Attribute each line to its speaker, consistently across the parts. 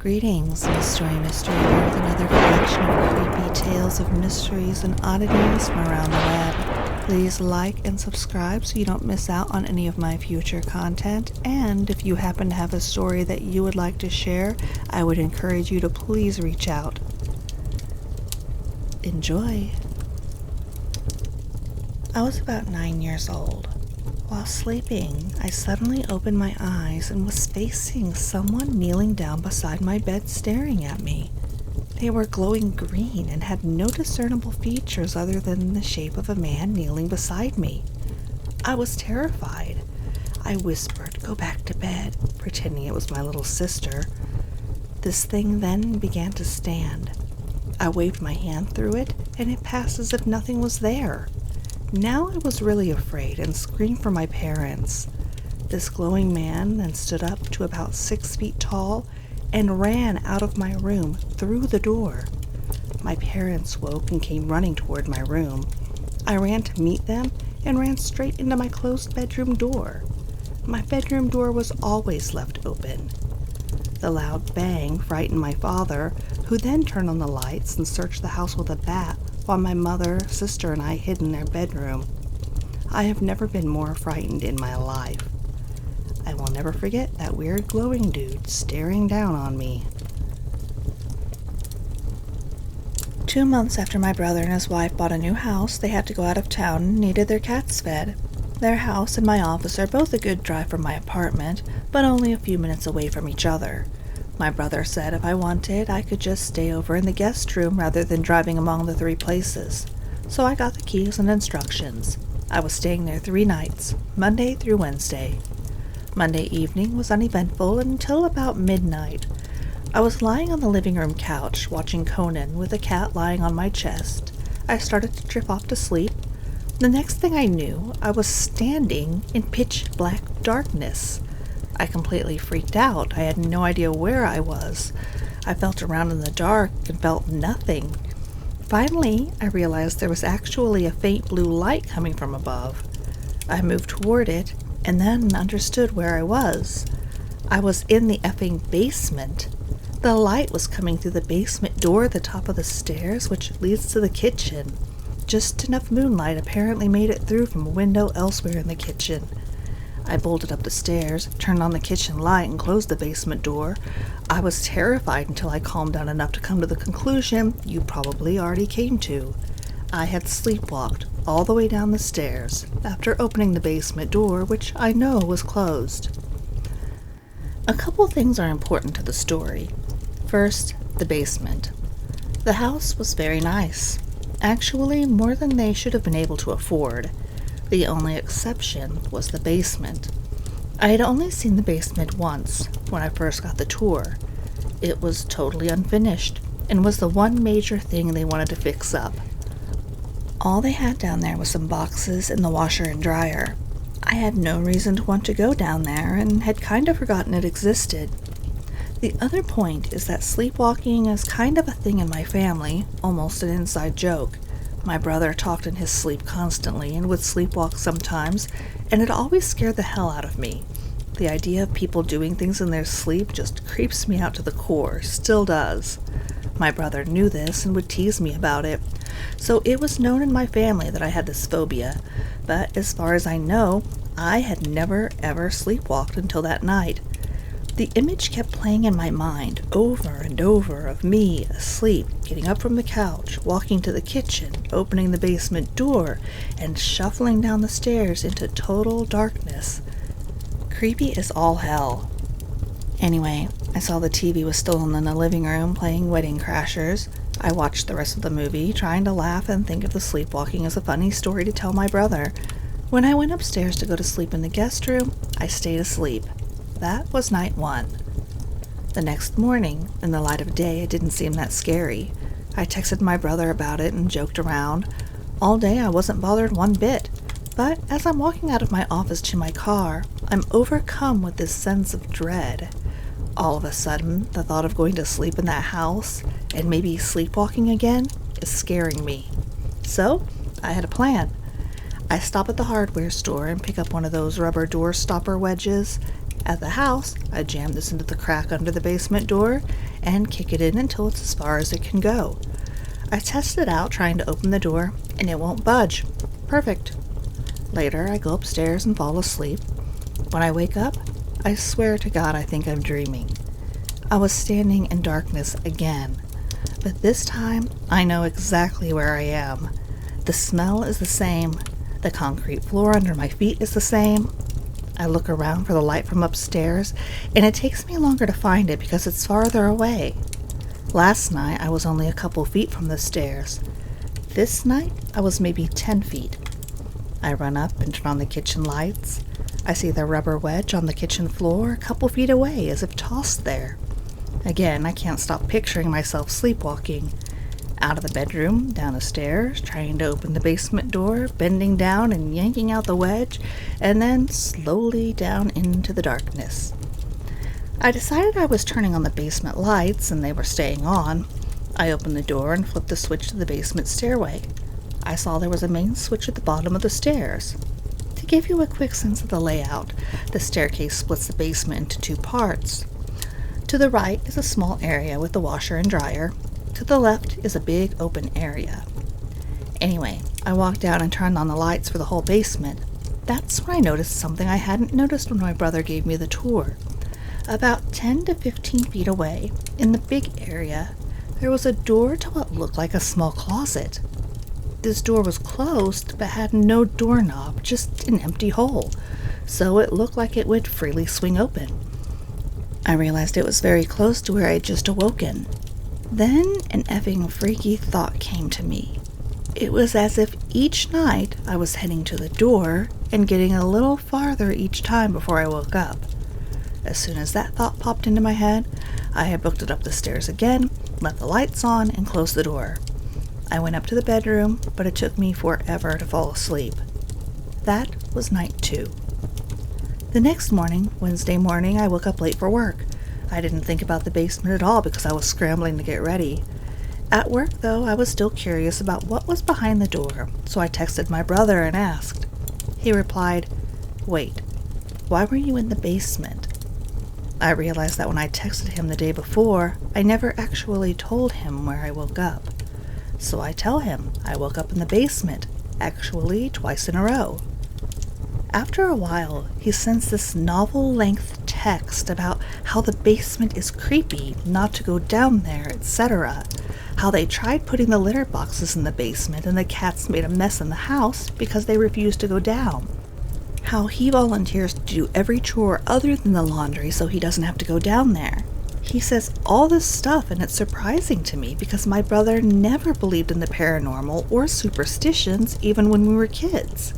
Speaker 1: Greetings, Mystery here with another collection of creepy tales of mysteries and oddities from around the web. Please like and subscribe so you don't miss out on any of my future content, and if you happen to have a story that you would like to share, I would encourage you to please reach out. Enjoy! I was about 9 years old. While sleeping, I suddenly opened my eyes and was facing someone kneeling down beside my bed staring at me. They were glowing green and had no discernible features other than the shape of a man kneeling beside me. I was terrified. I whispered, "Go back to bed," pretending it was my little sister. This thing then began to stand. I waved my hand through it, and it passed as if nothing was there. Now I was really afraid and screamed for my parents. This glowing man then stood up to about 6 feet tall and ran out of my room through the door. My parents woke and came running toward my room. I ran to meet them and ran straight into my closed bedroom door. My bedroom door was always left open. The loud bang frightened my father, who then turned on the lights and searched the house with a bat, while my mother, sister, and I hid in their bedroom. I have never been more frightened in my life. I will never forget that weird glowing dude staring down on me. 2 months after my brother and his wife bought a new house, they had to go out of town and needed their cats fed. Their house and my office are both a good drive from my apartment, but only a few minutes away from each other. My brother said if I wanted, I could just stay over in the guest room rather than driving among the 3 places. So I got the keys and instructions. I was staying there 3 nights, Monday through Wednesday. Monday evening was uneventful until about midnight. I was lying on the living room couch watching Conan with a cat lying on my chest. I started to drift off to sleep. The next thing I knew, I was standing in pitch black darkness. I completely freaked out. I had no idea where I was. I felt around in the dark and felt nothing. Finally, I realized there was actually a faint blue light coming from above. I moved toward it and then understood where I was. I was in the effing basement. The light was coming through the basement door at the top of the stairs, which leads to the kitchen. Just enough moonlight apparently made it through from a window elsewhere in the kitchen. I bolted up the stairs, turned on the kitchen light, and closed the basement door. I was terrified until I calmed down enough to come to the conclusion you probably already came to. I had sleepwalked all the way down the stairs after opening the basement door, which I know was closed. A couple things are important to the story. First, the basement. The house was very nice. Actually, more than they should have been able to afford. The only exception was the basement. I had only seen the basement once, when I first got the tour. It was totally unfinished, and was the one major thing they wanted to fix up. All they had down there was some boxes and the washer and dryer. I had no reason to want to go down there, and had kind of forgotten it existed. The other point is that sleepwalking is kind of a thing in my family, almost an inside joke. My brother talked in his sleep constantly and would sleepwalk sometimes, and it always scared the hell out of me. The idea of people doing things in their sleep just creeps me out to the core, still does. My brother knew this and would tease me about it, so it was known in my family that I had this phobia, but as far as I know, I had never ever sleepwalked until that night. The image kept playing in my mind over and over of me asleep, getting up from the couch, walking to the kitchen, opening the basement door, and shuffling down the stairs into total darkness. Creepy as all hell. Anyway, I saw the TV was still on in the living room playing Wedding Crashers. I watched the rest of the movie, trying to laugh and think of the sleepwalking as a funny story to tell my brother. When I went upstairs to go to sleep in the guest room, I stayed asleep. That was night 1. The next morning, in the light of day, it didn't seem that scary. I texted my brother about it and joked around. All day I wasn't bothered one bit, but as I'm walking out of my office to my car, I'm overcome with this sense of dread. All of a sudden, the thought of going to sleep in that house, and maybe sleepwalking again, is scaring me. So, I had a plan. I stop at the hardware store and pick up one of those rubber door stopper wedges. At the house, I jammed this into the crack under the basement door and kick it in until it's as far as it can go. I test it out trying to open the door, and it won't budge. Perfect. Later, I go upstairs and fall asleep. When I wake up, I swear to God I think I'm dreaming. I was standing in darkness again, but this time I know exactly where I am. The smell is the same. The concrete floor under my feet is the same. I look around for the light from upstairs, and it takes me longer to find it because it's farther away. Last night, I was only a couple feet from the stairs. This night, I was maybe 10 feet. I run up and turn on the kitchen lights. I see the rubber wedge on the kitchen floor a couple feet away as if tossed there. Again, I can't stop picturing myself sleepwalking. Out of the bedroom, down the stairs, trying to open the basement door, bending down and yanking out the wedge, and then slowly down into the darkness. I decided I was turning on the basement lights, and they were staying on. I opened the door and flipped the switch to the basement stairway. I saw there was a main switch at the bottom of the stairs. To give you a quick sense of the layout, the staircase splits the basement into two parts. To the right is a small area with the washer and dryer. To the left is a big open area. Anyway, I walked down and turned on the lights for the whole basement. That's when I noticed something I hadn't noticed when my brother gave me the tour. About 10 to 15 feet away, in the big area, there was a door to what looked like a small closet. This door was closed, but had no doorknob, just an empty hole, so it looked like it would freely swing open. I realized it was very close to where I had just awoken. Then an effing freaky thought came to me. It was as if each night I was heading to the door and getting a little farther each time before I woke up. As soon as that thought popped into my head, I had booked it up the stairs again, left the lights on, and closed the door. I went up to the bedroom, but it took me forever to fall asleep. That was night 2. The next morning, Wednesday morning, I woke up late for work. I didn't think about the basement at all because I was scrambling to get ready. At work, though, I was still curious about what was behind the door, so I texted my brother and asked. He replied, "Wait, why were you in the basement?" I realized that when I texted him the day before, I never actually told him where I woke up. So I tell him I woke up in the basement, actually twice in a row. After a while, he sends this novel-length text about how the basement is creepy, not to go down there, etc. How they tried putting the litter boxes in the basement and the cats made a mess in the house because they refused to go down. How he volunteers to do every chore other than the laundry so he doesn't have to go down there. He says all this stuff, and it's surprising to me because my brother never believed in the paranormal or superstitions even when we were kids.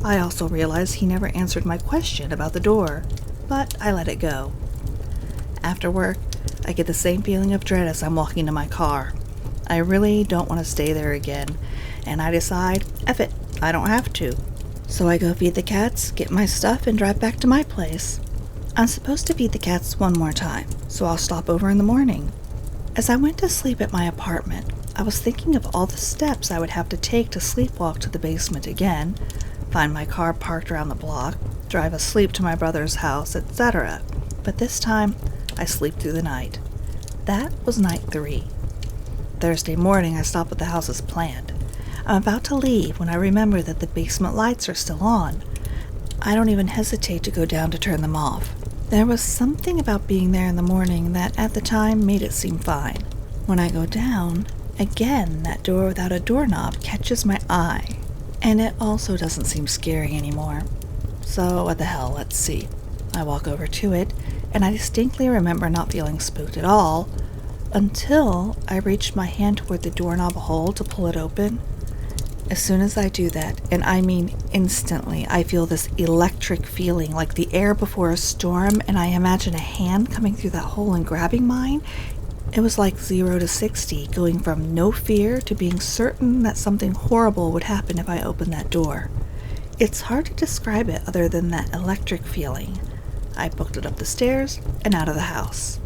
Speaker 1: I also realized he never answered my question about the door, but I let it go. After work, I get the same feeling of dread as I'm walking to my car. I really don't want to stay there again, and I decide, F it, I don't have to. So I go feed the cats, get my stuff, and drive back to my place. I'm supposed to feed the cats one more time, so I'll stop over in the morning. As I went to sleep at my apartment, I was thinking of all the steps I would have to take to sleepwalk to the basement again, find my car parked around the block, drive asleep to my brother's house, etc. But this time, I sleep through the night. That was night 3. Thursday morning, I stop at the house as planned. I'm about to leave when I remember that the basement lights are still on. I don't even hesitate to go down to turn them off. There was something about being there in the morning that at the time made it seem fine. When I go down, again that door without a doorknob catches my eye, and it also doesn't seem scary anymore. So what the hell, let's see. I walk over to it, and I distinctly remember not feeling spooked at all, until I reach my hand toward the doorknob hole to pull it open. As soon as I do that, and I mean instantly, I feel this electric feeling like the air before a storm, and I imagine a hand coming through that hole and grabbing mine. It was like 0 to 60, going from no fear to being certain that something horrible would happen if I opened that door. It's hard to describe it other than that electric feeling. I booked it up the stairs and out of the house.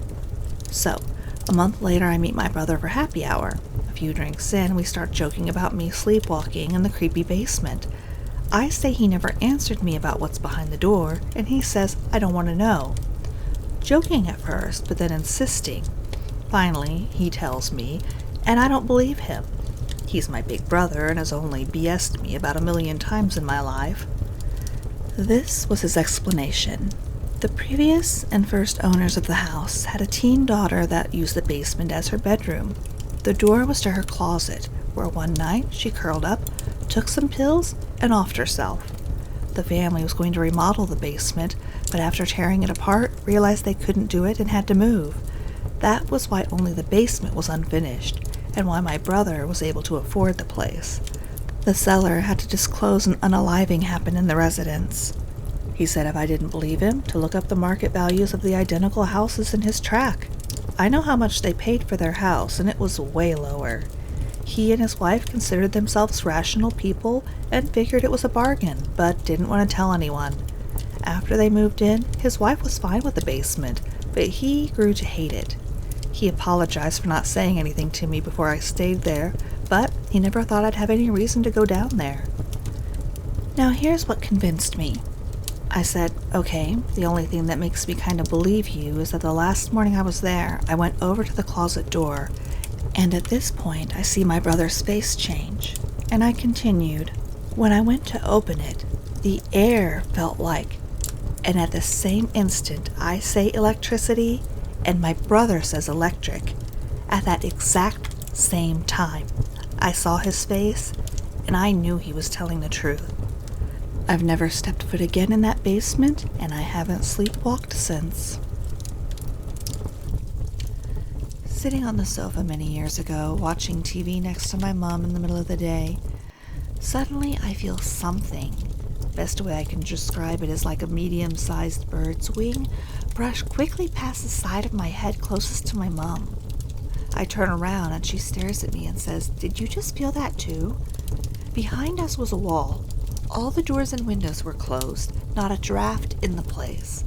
Speaker 1: So, a month later, I meet my brother for happy hour. A few drinks in, we start joking about me sleepwalking in the creepy basement. I say he never answered me about what's behind the door, and he says I don't want to know. Joking at first, but then insisting. Finally, he tells me, and I don't believe him. He's my big brother and has only BS'd me about 1,000,000 times in my life. This was his explanation. The previous and first owners of the house had a teen daughter that used the basement as her bedroom. The door was to her closet, where one night she curled up, took some pills, and offed herself. The family was going to remodel the basement, but after tearing it apart, realized they couldn't do it and had to move. That was why only the basement was unfinished, and why my brother was able to afford the place. The seller had to disclose an unaliving happened in the residence. He said if I didn't believe him, to look up the market values of the identical houses in his tract. I know how much they paid for their house, and it was way lower. He and his wife considered themselves rational people and figured it was a bargain, but didn't want to tell anyone. After they moved in, his wife was fine with the basement, but he grew to hate it. He apologized for not saying anything to me before I stayed there, but he never thought I'd have any reason to go down there. Now here's what convinced me. I said, okay, the only thing that makes me kind of believe you is that the last morning I was there, I went over to the closet door, and at this point I see my brother's face change. And I continued, when I went to open it, the air felt like, and at the same instant I say electricity, and my brother says electric. At that exact same time, I saw his face, and I knew he was telling the truth. I've never stepped foot again in that basement, and I haven't sleepwalked since. Sitting on the sofa many years ago, watching TV next to my mom in the middle of the day, suddenly I feel something. Best way I can describe it is like a medium-sized bird's wing brush quickly past the side of my head closest to my mom. I turn around and she stares at me and says, "Did you just feel that too?" Behind us was a wall. All the doors and windows were closed, not a draft in the place.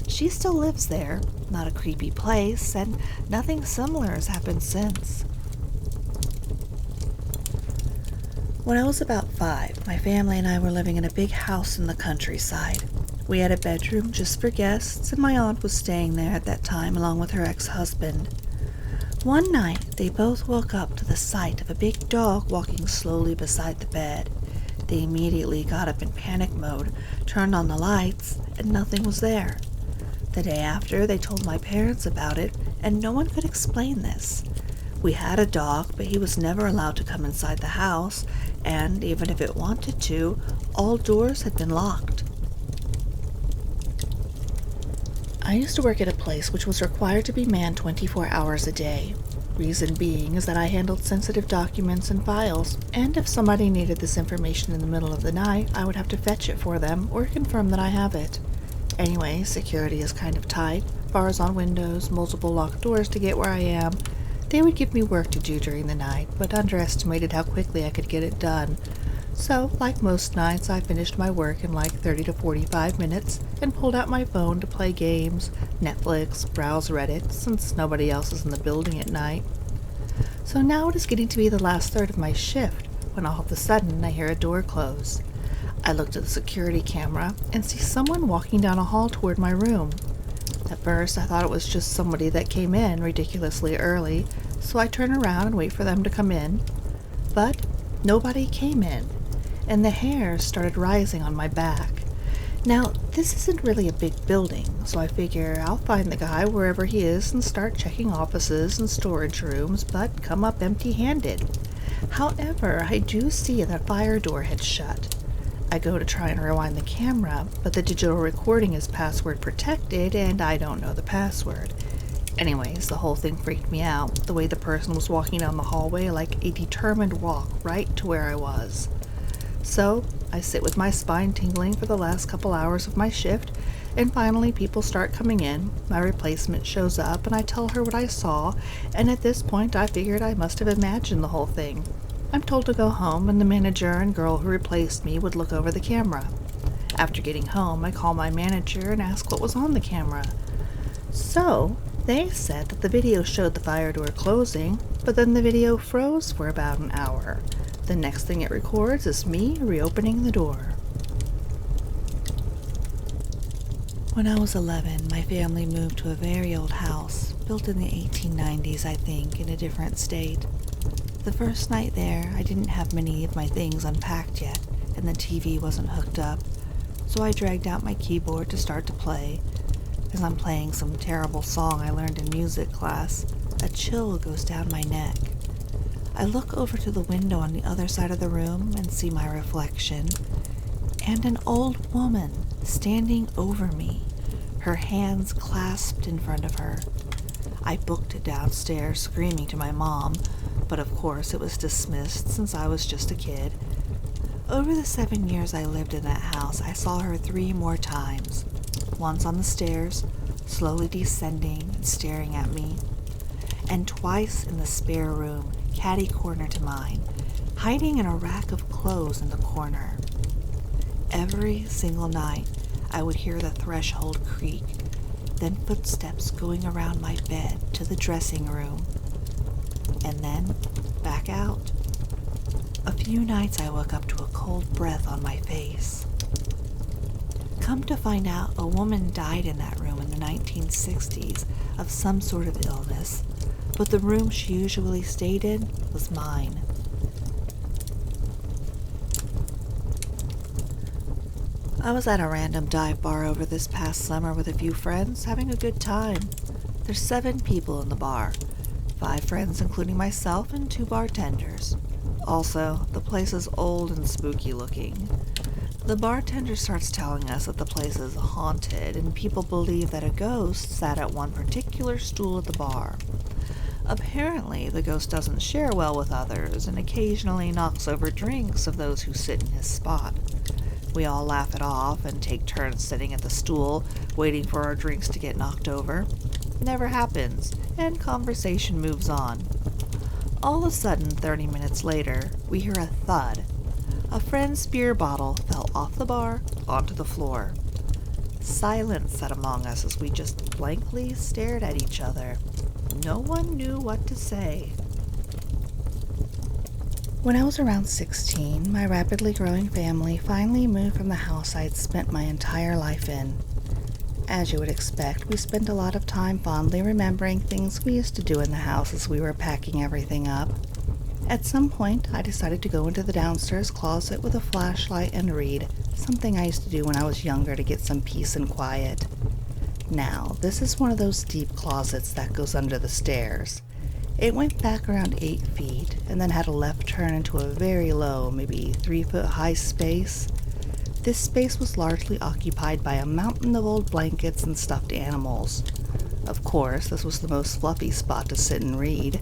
Speaker 1: She still lives there, not a creepy place, and nothing similar has happened since. When I was about 5, my family and I were living in a big house in the countryside. We had a bedroom just for guests, and my aunt was staying there at that time along with her ex-husband. One night, they both woke up to the sight of a big dog walking slowly beside the bed. They immediately got up in panic mode, turned on the lights, and nothing was there. The day after, they told my parents about it, and no one could explain this. We had a dog, but he was never allowed to come inside the house, and even if it wanted to, all doors had been locked. I used to work at a place which was required to be manned 24 hours a day. Reason being is that I handled sensitive documents and files, and if somebody needed this information in the middle of the night, I would have to fetch it for them or confirm that I have it. Anyway, security is kind of tight, bars on windows, multiple locked doors to get where I am. They would give me work to do during the night, but underestimated how quickly I could get it done. So, like most nights, I finished my work in like 30 to 45 minutes and pulled out my phone to play games, Netflix, browse Reddit, since nobody else is in the building at night. So now it is getting to be the last third of my shift, when all of a sudden I hear a door close. I looked at the security camera and see someone walking down a hall toward my room. At first, I thought it was just somebody that came in ridiculously early, so I turn around and wait for them to come in. But nobody came in, and the hairs started rising on my back. Now, this isn't really a big building, so I figure I'll find the guy wherever he is and start checking offices and storage rooms, but come up empty-handed. However, I do see that fire door had shut. I go to try and rewind the camera, but the digital recording is password protected and I don't know the password. Anyways, the whole thing freaked me out, the way the person was walking down the hallway like a determined walk right to where I was. So, I sit with my spine tingling for the last couple hours of my shift, and finally people start coming in, my replacement shows up, and I tell her what I saw, and at this point I figured I must have imagined the whole thing. I'm told to go home, and the manager and girl who replaced me would look over the camera. After getting home, I call my manager and ask what was on the camera. So, they said that the video showed the fire door closing, but then the video froze for about an hour. The next thing it records is me reopening the door. When I was 11, my family moved to a very old house. built in the 1890s, I think, in a different state. The first night there, I didn't have many of my things unpacked yet, and the TV wasn't hooked up, so I dragged out my keyboard to start to play. As I'm playing some terrible song I learned in music class, a chill goes down my neck. I look over to the window on the other side of the room and see my reflection, and an old woman standing over me, her hands clasped in front of her. I booked it downstairs, screaming to my mom, but of course it was dismissed since I was just a kid. Over the 7 years I lived in that house, I saw her 3 more times. Once on the stairs, slowly descending and staring at me, and twice in the spare room, catty-corner to mine, hiding in a rack of clothes in the corner. Every single night, I would hear the threshold creak, then footsteps going around my bed to the dressing room, and then back out. A few nights I woke up to a cold breath on my face. Come to find out, a woman died in that room in the 1960s of some sort of illness, but the room she usually stayed in was mine. I was at a random dive bar over this past summer with a few friends, having a good time. There's 7 people in the bar, 5 friends including myself and 2 bartenders. Also, the place is old and spooky looking. The bartender starts telling us that the place is haunted and people believe that a ghost sat at one particular stool at the bar. Apparently, the ghost doesn't share well with others and occasionally knocks over drinks of those who sit in his spot. We all laugh it off and take turns sitting at the stool, waiting for our drinks to get knocked over. Never happens, and conversation moves on. All of a sudden, 30 minutes later, we hear a thud. A friend's beer bottle fell off the bar onto the floor. Silence sat among us as we just blankly stared at each other. No one knew what to say. When I was around 16, my rapidly growing family finally moved from the house I'd spent my entire life in. As you would expect, we spent a lot of time fondly remembering things we used to do in the house as we were packing everything up. At some point, I decided to go into the downstairs closet with a flashlight and read, something I used to do when I was younger to get some peace and quiet. Now, this is one of those deep closets that goes under the stairs. It went back around 8 feet and then had a left turn into a very low, maybe 3-foot high space. This space was largely occupied by a mountain of old blankets and stuffed animals. Of course, this was the most fluffy spot to sit and read.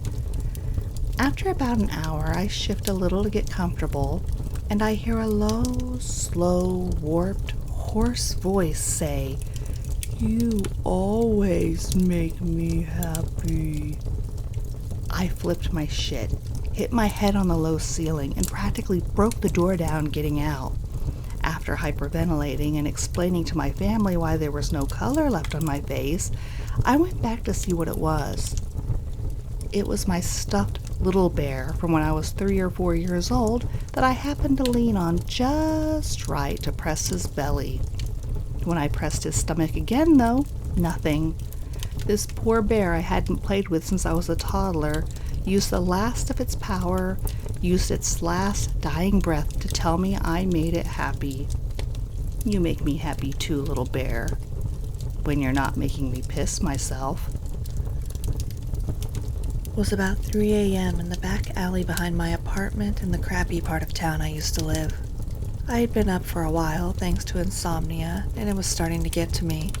Speaker 1: After about an hour, I shift a little to get comfortable, and I hear a low, slow, warped, hoarse voice say, "You always make me happy." I flipped my shit, hit my head on the low ceiling, and practically broke the door down getting out. After hyperventilating and explaining to my family why there was no color left on my face, I went back to see what it was. It was my stuffed little bear from when I was 3 or 4 years old that I happened to lean on just right to press his belly. When I pressed his stomach again, though, nothing. This poor bear I hadn't played with since I was a toddler used the last of its power, used its last dying breath to tell me I made it happy. You make me happy too, little bear, when you're not making me piss myself. It was about 3 a.m. in the back alley behind my apartment in the crappy part of town I used to live. I had been up for a while thanks to insomnia, and it was starting to get to me.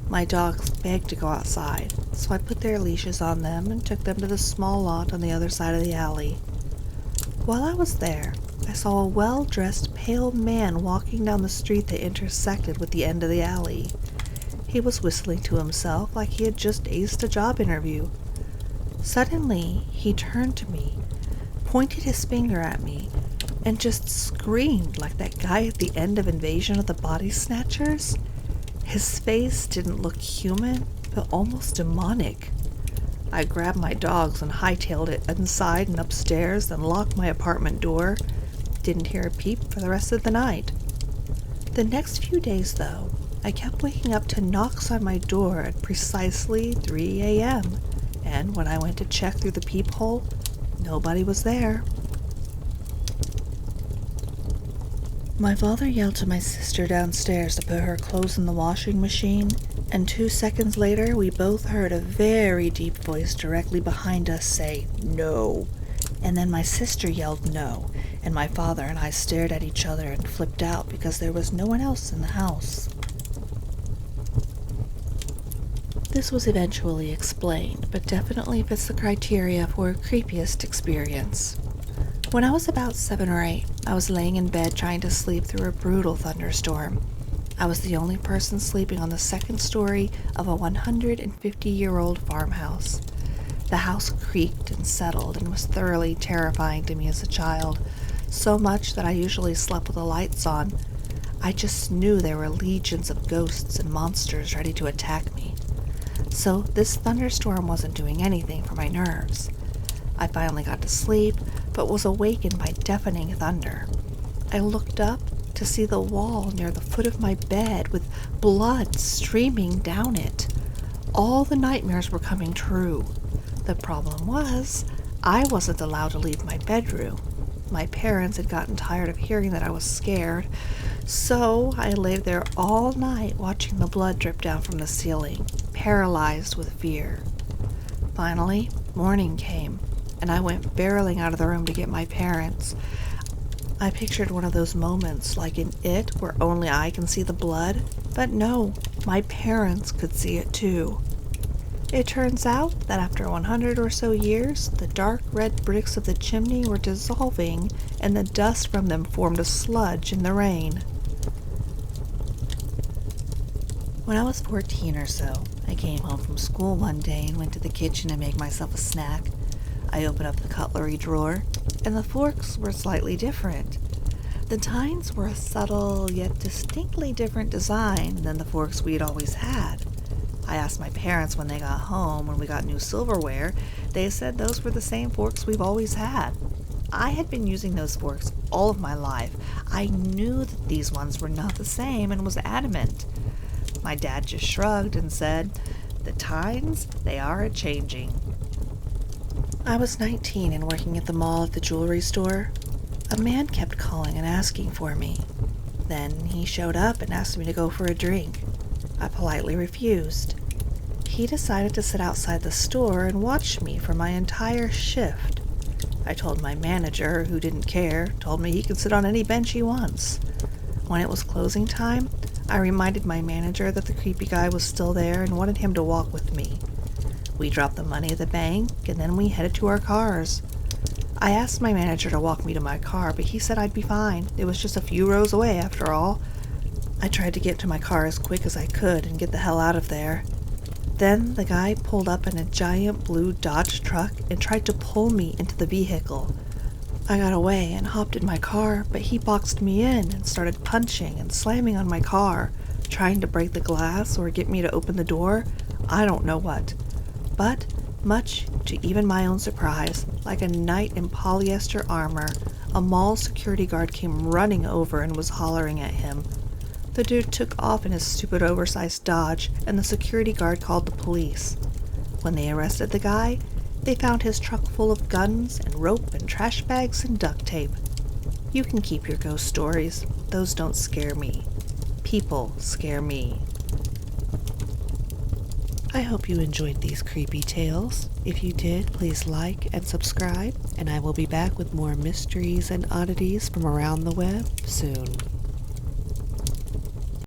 Speaker 1: My dogs begged to go outside, so I put their leashes on them and took them to the small lot on the other side of the alley. While I was there, I saw a well-dressed, pale man walking down the street that intersected with the end of the alley. He was whistling to himself like he had just aced a job interview. Suddenly, he turned to me, pointed his finger at me, and just screamed like that guy at the end of Invasion of the Body Snatchers. His face didn't look human, but almost demonic. I grabbed my dogs and hightailed it inside and upstairs, then locked my apartment door. Didn't hear a peep for the rest of the night. The next few days, though, I kept waking up to knocks on my door at precisely 3 a.m. and when I went to check through the peephole, nobody was there. My father yelled to my sister downstairs to put her clothes in the washing machine, and 2 seconds later we both heard a very deep voice directly behind us say, "No." And then my sister yelled no, and my father and I stared at each other and flipped out because there was no one else in the house. This was eventually explained, but definitely fits the criteria for a creepiest experience. When I was about 7 or 8, I was laying in bed trying to sleep through a brutal thunderstorm. I was the only person sleeping on the second story of a 150-year-old farmhouse. The house creaked and settled and was thoroughly terrifying to me as a child, so much that I usually slept with the lights on. I just knew there were legions of ghosts and monsters ready to attack me. So this thunderstorm wasn't doing anything for my nerves. I finally got to sleep, but was awakened by deafening thunder. I looked up to see the wall near the foot of my bed with blood streaming down it. All the nightmares were coming true. The problem was, I wasn't allowed to leave my bedroom. My parents had gotten tired of hearing that I was scared, so I lay there all night watching the blood drip down from the ceiling, paralyzed with fear. Finally, morning came, and I went barreling out of the room to get my parents. I pictured one of those moments like in It where only I can see the blood, but no, my parents could see it too. It turns out that after 100 or so years, the dark red bricks of the chimney were dissolving and the dust from them formed a sludge in the rain. When I was 14 or so, I came home from school one day and went to the kitchen to make myself a snack. I opened up the cutlery drawer, and the forks were slightly different. The tines were a subtle yet distinctly different design than the forks we'd always had. I asked my parents when they got home when we got new silverware. They said those were the same forks we've always had. I had been using those forks all of my life. I knew that these ones were not the same and was adamant. My dad just shrugged and said, "The times, they are a-changing." I was 19 and working at the mall at the jewelry store. A man kept calling and asking for me. Then he showed up and asked me to go for a drink. I politely refused. He decided to sit outside the store and watch me for my entire shift. I told my manager, who didn't care, told me he could sit on any bench he wants. When it was closing time, I reminded my manager that the creepy guy was still there and wanted him to walk with me. We dropped the money at the bank, and then we headed to our cars. I asked my manager to walk me to my car, but he said I'd be fine. It was just a few rows away, after all. I tried to get to my car as quick as I could and get the hell out of there. Then the guy pulled up in a giant blue Dodge truck and tried to pull me into the vehicle. I got away and hopped in my car, but he boxed me in and started punching and slamming on my car, trying to break the glass or get me to open the door. I don't know what. But, much to even my own surprise, like a knight in polyester armor, a mall security guard came running over and was hollering at him. The dude took off in his stupid oversized Dodge, and the security guard called the police. When they arrested the guy, they found his truck full of guns and rope and trash bags and duct tape. You can keep your ghost stories. Those don't scare me. People scare me. I hope you enjoyed these creepy tales. If you did, please like and subscribe, and I will be back with more mysteries and oddities from around the web soon.